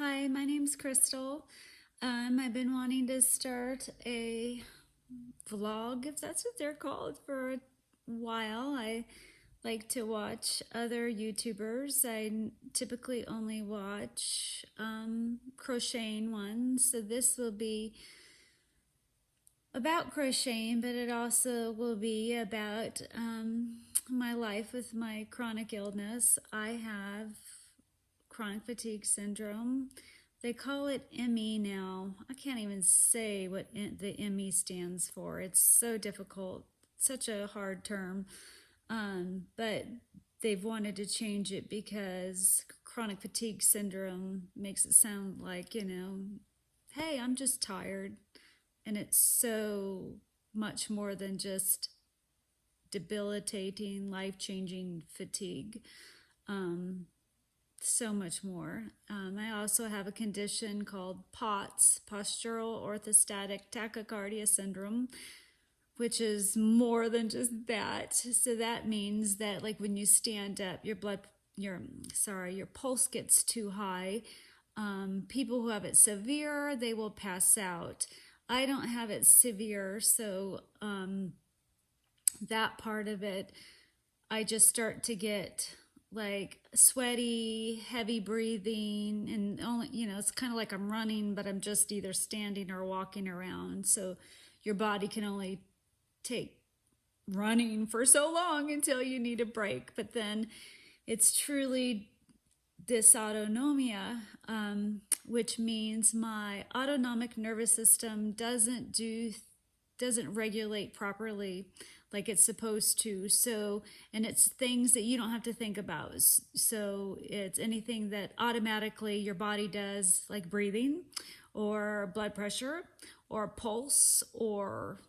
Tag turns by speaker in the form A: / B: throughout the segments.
A: Hi, my name's Crystal. I've been wanting to start a vlog, if that's what they're called, for a while. I like to watch other YouTubers. I typically only watch crocheting ones, so this will be about crocheting, but it also will be about my life with my chronic illness. I have chronic fatigue syndrome. They call it ME now. I can't even say what the ME stands for. It's so difficult, such a hard term. But they've wanted to change it because chronic fatigue syndrome makes it sound like, hey, I'm just tired. And it's so much more than just debilitating, life changing fatigue. So much more. I also have a condition called POTS, postural orthostatic tachycardia syndrome, which is more than just that. So that means that, like, when you stand up, your pulse gets too high. People who have it severe, they will pass out. I don't have it severe, so that part of it, I just start to get like sweaty, heavy breathing, and only, it's kind of like I'm running, but I'm just either standing or walking around. So your body can only take running for so long until you need a break. But then it's truly dysautonomia, which means my autonomic nervous system doesn't regulate properly like it's supposed to. So, and it's things that you don't have to think about. So it's anything that automatically your body does, like breathing or blood pressure or pulse or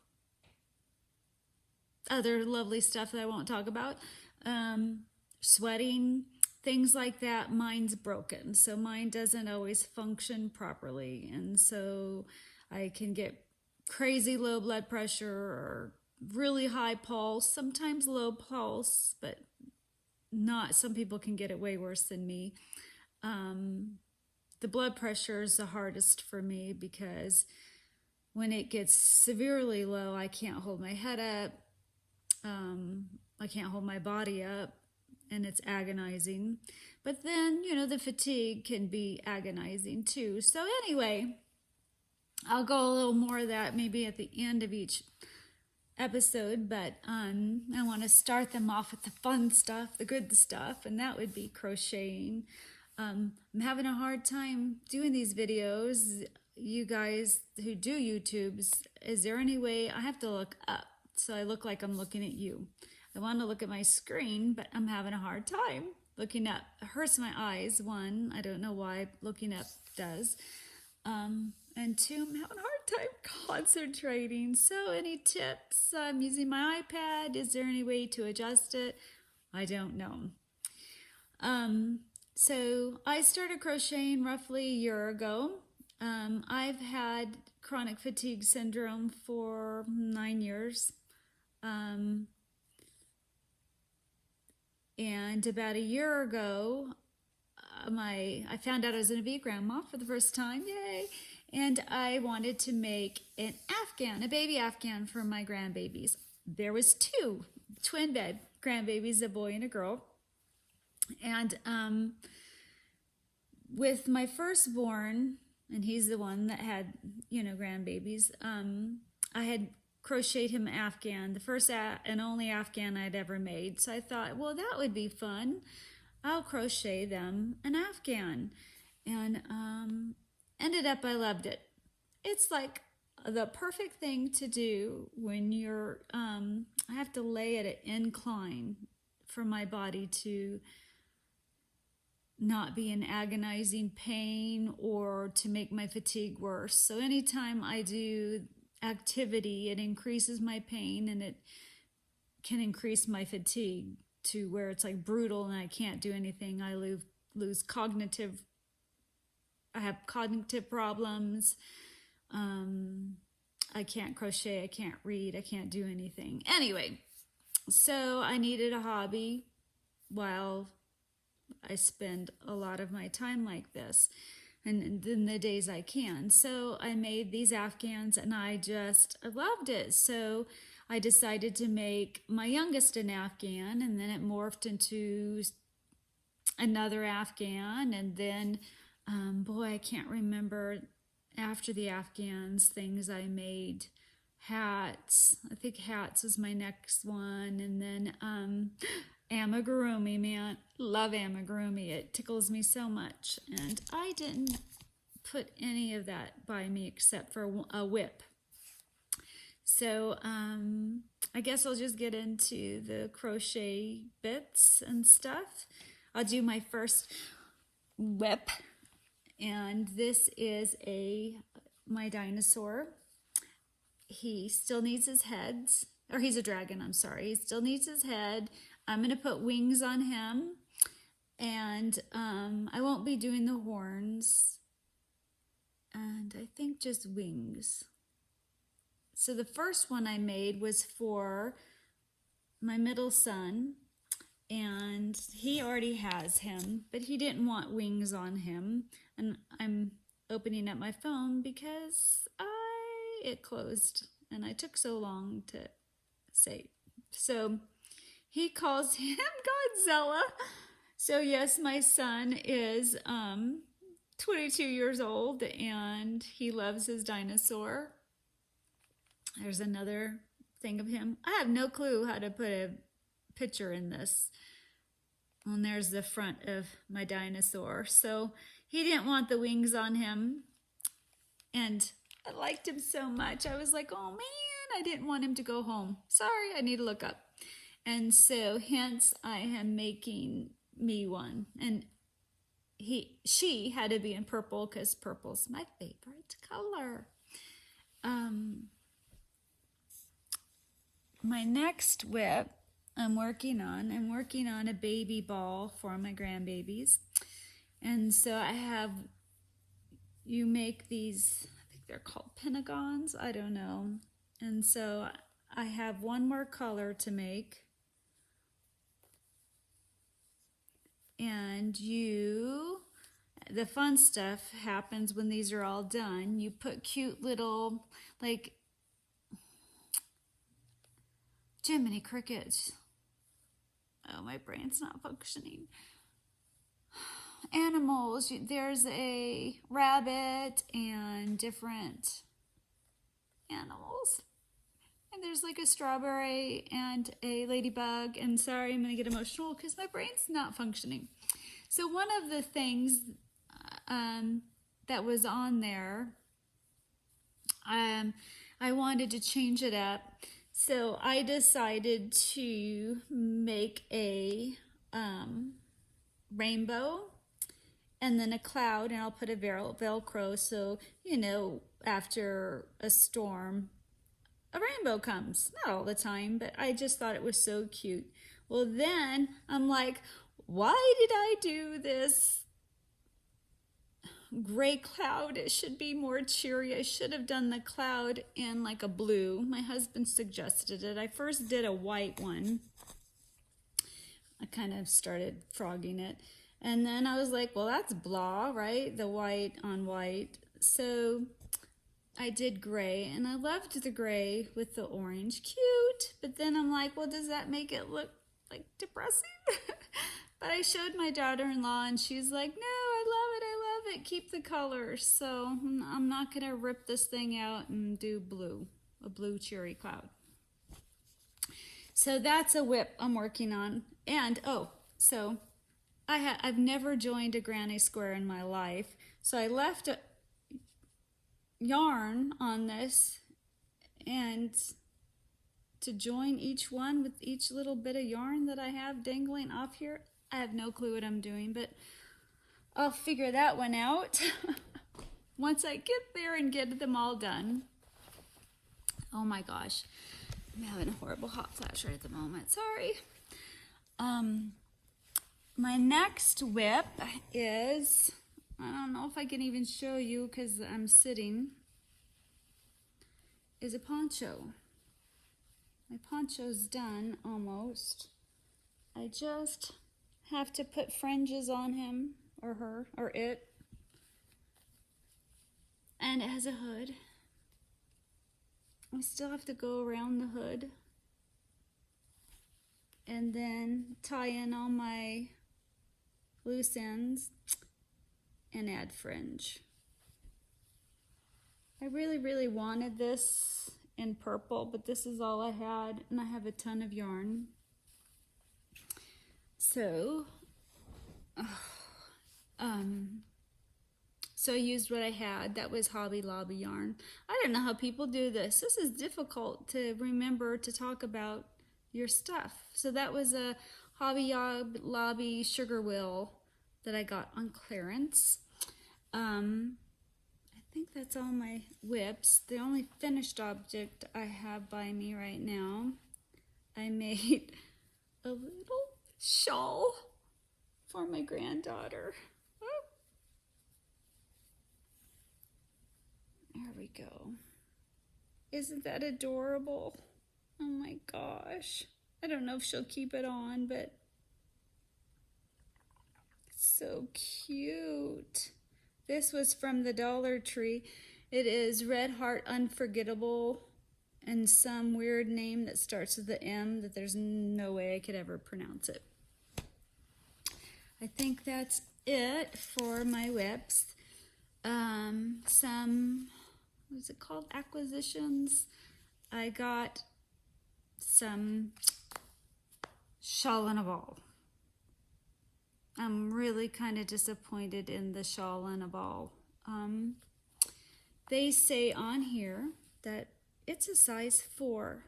A: other lovely stuff that I won't talk about. Sweating, things like that. Mine's broken. So mine doesn't always function properly. And so I can get crazy low blood pressure or really high pulse, sometimes low pulse, but not, some people can get it way worse than me. The blood pressure is the hardest for me because when it gets severely low, I can't hold my head up. I can't hold my body up, and it's agonizing. But then, the fatigue can be agonizing too. So anyway, I'll go a little more of that maybe at the end of each episode, but I want to start them off with the fun stuff, the good stuff, and that would be crocheting. I'm having a hard time doing these videos. You guys who do YouTubes, is there any way I have to look up so I look like I'm looking at you? I want to look at my screen, but I'm having a hard time looking up. It hurts my eyes. One, I don't know why looking up does. And two, I'm having a hard time concentrating. So any tips? I'm using my iPad. Is there any way to adjust it? I don't know. So I started crocheting roughly a year ago. I've had chronic fatigue syndrome for 9 years. And about a year ago, I found out I was going to be a grandma for the first time. Yay! And I wanted to make an Afghan, a baby Afghan for my grandbabies. There was two twin bed grandbabies, a boy and a girl. And with my firstborn, and he's the one that had, grandbabies, I had crocheted him an Afghan, the first and only Afghan I'd ever made. So I thought, well, that would be fun. I'll crochet them an Afghan. And ended up, I loved it. It's like the perfect thing to do when you're, I have to lay at an incline for my body to not be in agonizing pain or to make my fatigue worse. So anytime I do activity, it increases my pain and it can increase my fatigue to where it's like brutal and I can't do anything. I lose cognitive, I have cognitive problems. I can't crochet, I can't read, I can't do anything. Anyway, so I needed a hobby while I spend a lot of my time like this. and then the days I can. So I made these Afghans and I loved it. So I decided to make my youngest an Afghan, and then it morphed into another Afghan, and then boy, I can't remember after the Afghans things I made. Hats. I think hats was my next one, and then amigurumi, man, love amigurumi. It tickles me so much, and I didn't put any of that by me except for a whip. So I guess I'll just get into the crochet bits and stuff. I'll do my first whip, and this is my dinosaur. He still needs his heads, or he's a dragon, I'm sorry. He still needs his head. I'm going to put wings on him, and I won't be doing the horns, and I think just wings. So the first one I made was for my middle son, and he already has him, but he didn't want wings on him, and I'm opening up my phone because it closed and I took so long to say. So he calls him Godzilla. So yes, my son is 22 years old and he loves his dinosaur. There's another thing of him. I have no clue how to put a picture in this. And there's the front of my dinosaur. So he didn't want the wings on him, and I liked him so much. I was like, oh man, I didn't want him to go home. Sorry, I need to look up. And so hence I am making me one. And she had to be in purple because purple's my favorite color. My next whip I'm working on a baby ball for my grandbabies. And so you make these, I think they're called pentagons, I don't know. And so I have one more color to make. And the fun stuff happens when these are all done. You put cute little, like, Jiminy Crickets. Oh, my brain's not functioning. Animals. There's a rabbit and different animals. And there's like a strawberry and a ladybug. And sorry, I'm going to get emotional because my brain's not functioning. So one of the things that was on there, I wanted to change it up. So I decided to make a rainbow and then a cloud, and I'll put a Velcro so, after a storm, a rainbow comes. Not all the time, but I just thought it was so cute. Well, then I'm like, why did I do this gray cloud? It should be more cheery. I should have done the cloud in like a blue. My husband suggested it. I first did a white one. I kind of started frogging it. And then I was like, well, that's blah, right? The white on white. So I did gray, and I loved the gray with the orange. Cute. But then I'm like, well, does that make it look like depressing? But I showed my daughter-in-law, and she's like, no, I love it. Keep the colors. So I'm not going to rip this thing out and do blue, a blue cheery cloud. So that's a whip I'm working on. And, so I've never joined a granny square in my life. So I left a yarn on this, and to join each one with each little bit of yarn that I have dangling off here, I have no clue what I'm doing, but I'll figure that one out once I get there and get them all done. Oh my gosh, I'm having a horrible hot flash right at the moment. Sorry. My next whip is, I don't know if I can even show you because I'm sitting, is a poncho. My poncho's done almost. I just have to put fringes on him or her or it. And it has a hood. I still have to go around the hood and then tie in all my loose ends and add fringe. I really wanted this in purple, but this is all I had, and I have a ton of yarn. So, so I used what I had. That was Hobby Lobby yarn. I don't know how people do this. This is difficult to remember to talk about your stuff. So that was a Hobby Lobby sugar wheel that I got on clearance. I think that's all my whips. The only finished object I have by me right now, I made a little shawl for my granddaughter. Oh. There we go. Isn't that adorable? Oh my gosh. I don't know if she'll keep it on, but it's so cute. This was from the Dollar Tree. It is Red Heart Unforgettable and some weird name that starts with the M that there's no way I could ever pronounce it. I think that's it for my whips. Some, what's it called, acquisitions. I got some shawl and a ball. I'm really kind of disappointed in the shawl and a ball. They say on here that it's a size 4.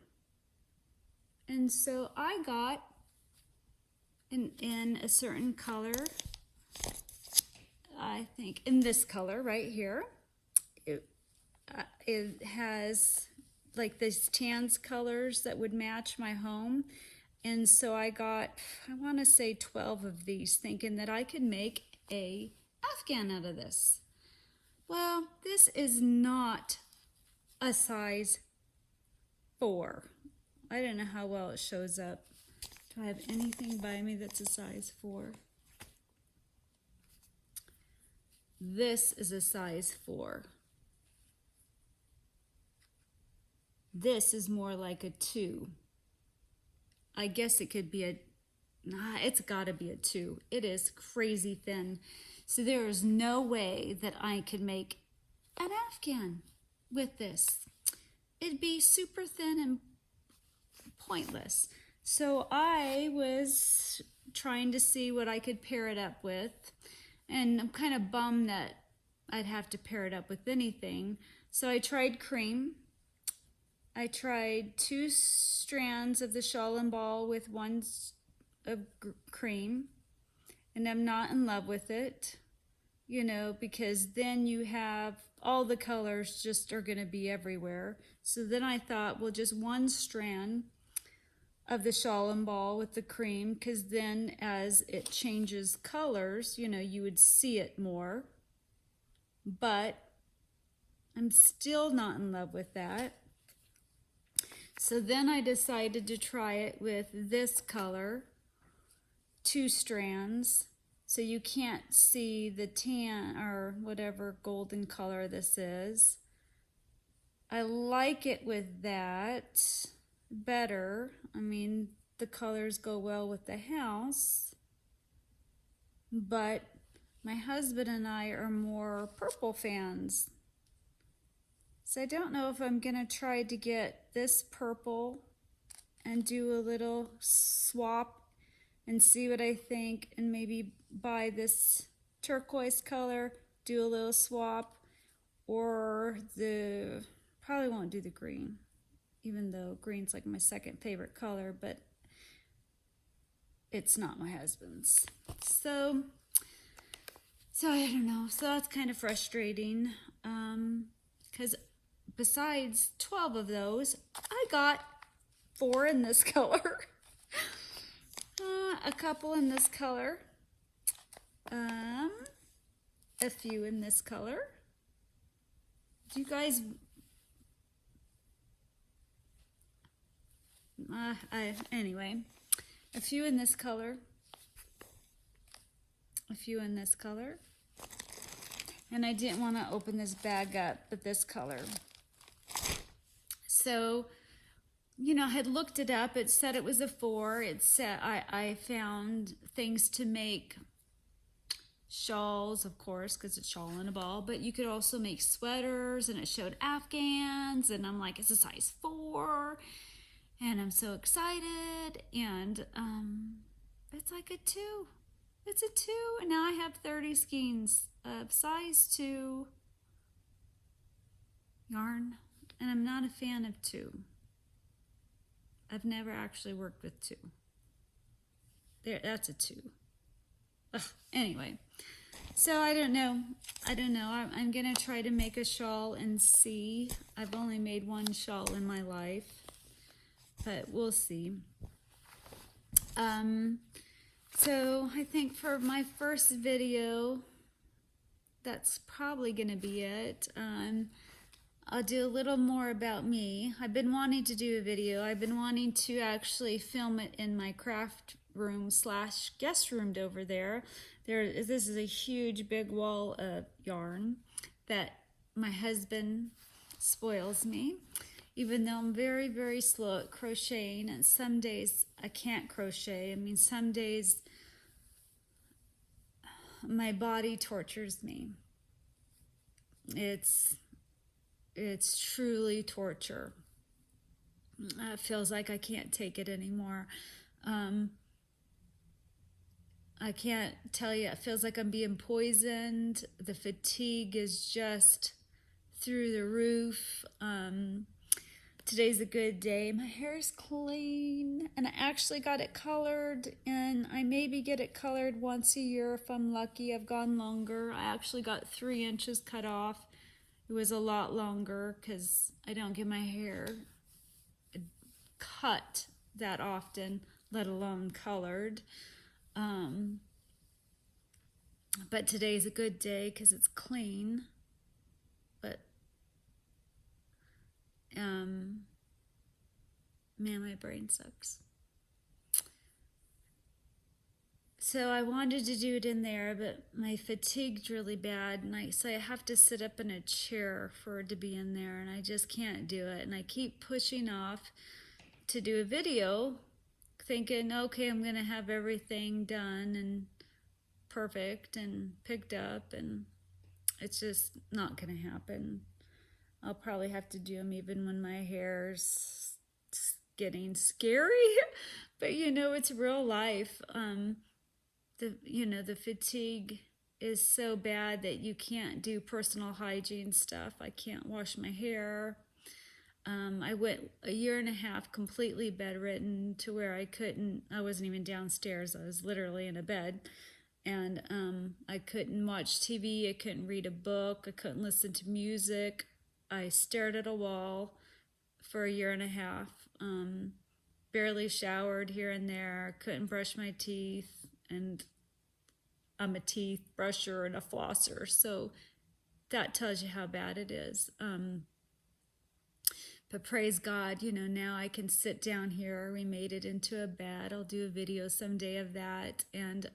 A: And so I got in a certain color, I think in this color right here. It has like these tans colors that would match my home. And so I got, I want to say 12 of these, thinking that I could make a Afghan out of this. Well, this is not a size 4. I don't know how well it shows up. Do I have anything by me that's a size 4? This is a size 4. This is more like a 2. I guess it could be it's gotta be a 2. It is crazy thin. So there is no way that I could make an Afghan with this. It'd be super thin and pointless. So I was trying to see what I could pair it up with. And I'm kind of bummed that I'd have to pair it up with anything. So I tried cream. I tried 2 strands of the shawl and ball with 1 of cream, and I'm not in love with it, you know, because then you have all the colors just are going to be everywhere. So then I thought, well, just 1 strand of the shawl and ball with the cream, because then as it changes colors, you know, you would see it more. But I'm still not in love with that. So then I decided to try it with this color, 2 strands, so you can't see the tan or whatever golden color this is. I like it with that better. I mean, the colors go well with the house, but my husband and I are more purple fans. So I don't know if I'm gonna try to get this purple and do a little swap and see what I think, and maybe buy this turquoise color, do a little swap, or probably won't do the green, even though green's like my second favorite color, but it's not my husband's. So I don't know. So that's kind of frustrating, because besides 12 of those, I got 4 in this color, a couple in this color, a few in this color. Do you guys, anyway, a few in this color, a few in this color, And I didn't want to open this bag up, but this color. So, you know, I had looked it up. It said it was a 4. It said I found things to make shawls, of course, because it's shawl and a ball, but you could also make sweaters, and it showed Afghans, and I'm like, it's a size 4, and I'm so excited, and it's like a 2. It's a 2, and now I have 30 skeins of size 2 yarn, and I'm not a fan of 2. I've never actually worked with 2. There, that's a 2. Ugh, anyway, so I don't know. I'm gonna try to make a shawl and see. I've only made one shawl in my life, but we'll see. So I think for my first video, that's probably gonna be it. I'll do a little more about me. I've been wanting to do a video. I've been wanting to actually film it in my craft room / guest room over there. This is a huge big wall of yarn that my husband spoils me, even though I'm very, very slow at crocheting, and some days I can't crochet. I mean, some days my body tortures me. It's truly torture. It feels like I can't take it anymore. I can't tell you, it feels like I'm being poisoned. The fatigue is just through the roof. Today's a good day. My hair is clean, and I actually got it colored, and I maybe get it colored once a year if I'm lucky. I've gone longer. I actually got 3 inches cut off. It was a lot longer because I don't get my hair cut that often, let alone colored. But today's a good day because it's clean. But man, my brain sucks. So I wanted to do it in there, but my fatigue's really bad, and so I have to sit up in a chair for it to be in there, and I just can't do it. And I keep pushing off to do a video, thinking, okay, I'm gonna have everything done and perfect and picked up, and it's just not gonna happen. I'll probably have to do them even when my hair's getting scary, but you know, it's real life. The fatigue is so bad that you can't do personal hygiene stuff. I can't wash my hair. I went a year and a half completely bedridden to where I wasn't even downstairs. I was literally in a bed, and I couldn't watch TV. I couldn't read a book. I couldn't listen to music. I stared at a wall for a year and a half. Barely showered here and there. Couldn't brush my teeth, and I'm a teeth brusher and a flosser, so that tells you how bad it is. But praise God, you know, now I can sit down here. We made it into a bed. I'll do a video someday of that. And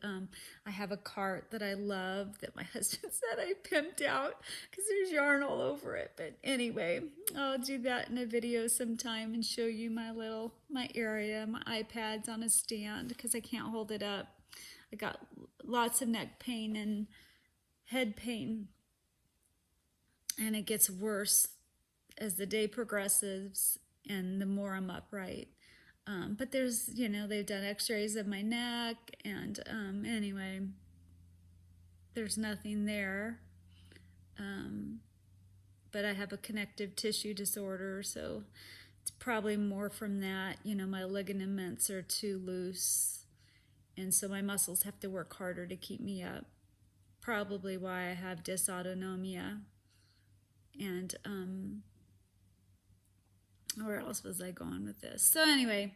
A: I have a cart that I love that my husband said I pimped out because there's yarn all over it. But anyway, I'll do that in a video sometime and show you my area. My iPad's on a stand because I can't hold it up. I got lots of neck pain and head pain, and it gets worse as the day progresses and the more I'm upright. But there's, they've done x-rays of my neck, and anyway, there's nothing there. But I have a connective tissue disorder, so it's probably more from that. My ligaments are too loose, and so my muscles have to work harder to keep me up. Probably why I have dysautonomia. And where else was I going with this? So anyway,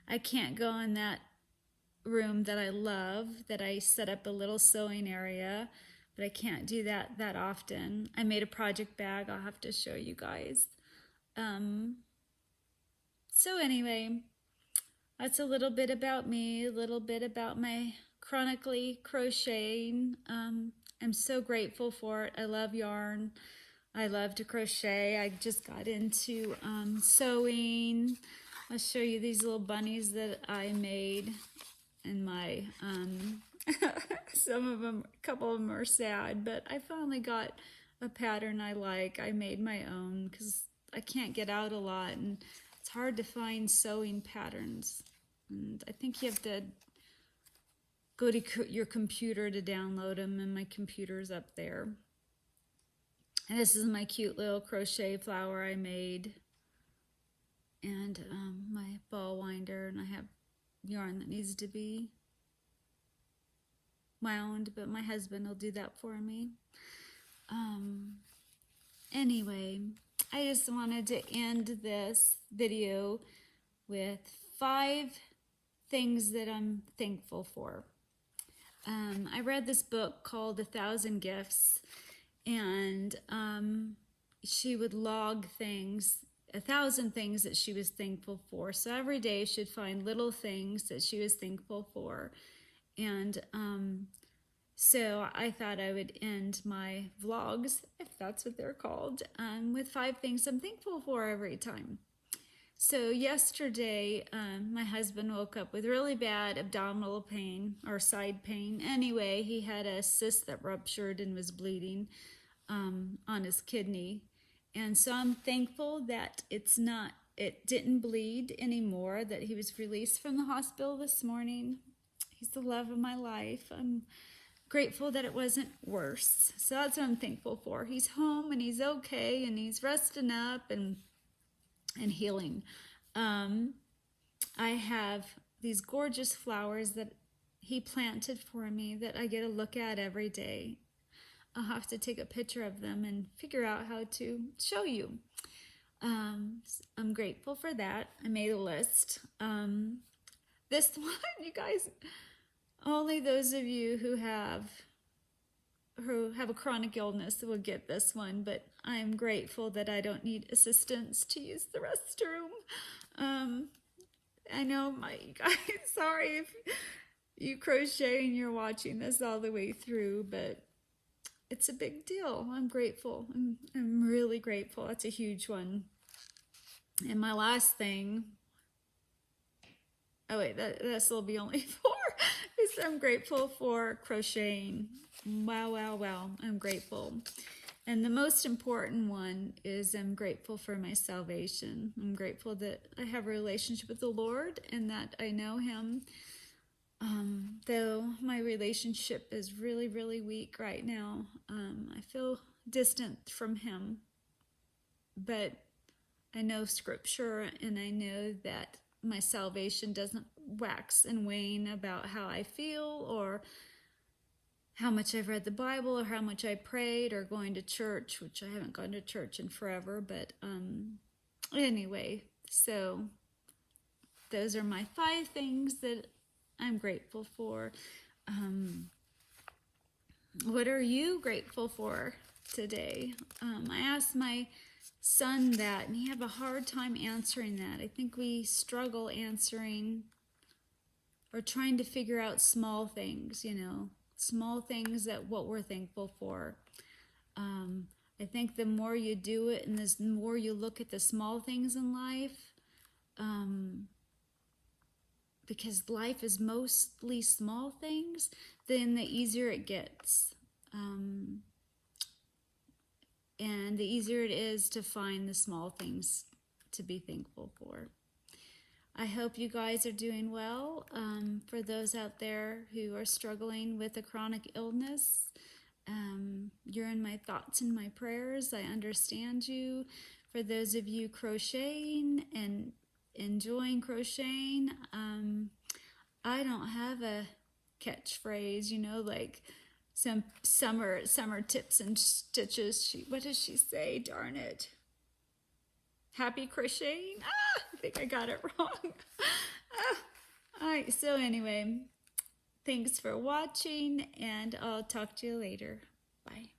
A: I can't go in that room that I love, that I set up a little sewing area, but I can't do that often. I made a project bag. I'll have to show you guys. So anyway, that's a little bit about me, a little bit about my chronically crocheting am so grateful for it. I love yarn. I love to crochet. I just got into sewing. I'll show you these little bunnies that I made, and my some of them, a couple of them are sad, but I finally got a pattern I like. I made my own because I can't get out a lot, and it's hard to find sewing patterns. And I think you have to go to your computer to download them, and my computer's up there. And this is my cute little crochet flower I made, and my ball winder, and I have yarn that needs to be wound, but my husband will do that for me. Anyway, I just wanted to end this video with 5 things that I'm thankful for. I read this book called 1,000 Gifts, and she would log things, 1,000 things that she was thankful for. So every day she'd find little things that she was thankful for. And so I thought I would end my vlogs, if that's what they're called, with 5 things I'm thankful for every time. So yesterday, my husband woke up with really bad abdominal pain, or side pain. Anyway, he had a cyst that ruptured and was bleeding on his kidney. And so I'm thankful that it didn't bleed anymore, that he was released from the hospital this morning. He's the love of my life. I'm grateful that it wasn't worse. So that's what I'm thankful for. He's home and he's okay and he's resting up and healing. I have these gorgeous flowers that he planted for me that I get to look at every day. I'll have to take a picture of them and figure out how to show you. I'm grateful for that. I made a list. This one, you guys, only those of you who have a chronic illness will get this one, but I'm grateful that I don't need assistance to use the restroom. I know you guys, sorry if you crochet and you're watching this all the way through, but it's a big deal. I'm grateful. I'm really grateful. That's a huge one. And my last thing, oh wait, this will be only 4, is I'm grateful for crocheting. Wow. I'm grateful. And the most important one is I'm grateful for my salvation. I'm grateful that I have a relationship with the Lord and that I know Him. Though my relationship is really, really weak right now, I feel distant from Him. But I know Scripture, and I know that my salvation doesn't wax and wane about how I feel or how much I've read the Bible or how much I prayed or going to church, which I haven't gone to church in forever. But anyway, so those are my 5 things that I'm grateful for. What are you grateful for today? I asked my son that, and he had a hard time answering that. I think we struggle answering or trying to figure out small things, small things that what we're thankful for. I think the more you do it and the more you look at the small things in life, because life is mostly small things, then the easier it gets. And the easier it is to find the small things to be thankful for. I hope you guys are doing well. For those out there who are struggling with a chronic illness, you're in my thoughts and my prayers. I understand you. For those of you crocheting and enjoying crocheting, I don't have a catchphrase, like some summer tips and stitches. What does she say? Darn it. Happy crocheting? I think I got it wrong. All right, so anyway, thanks for watching, and I'll talk to you later. Bye.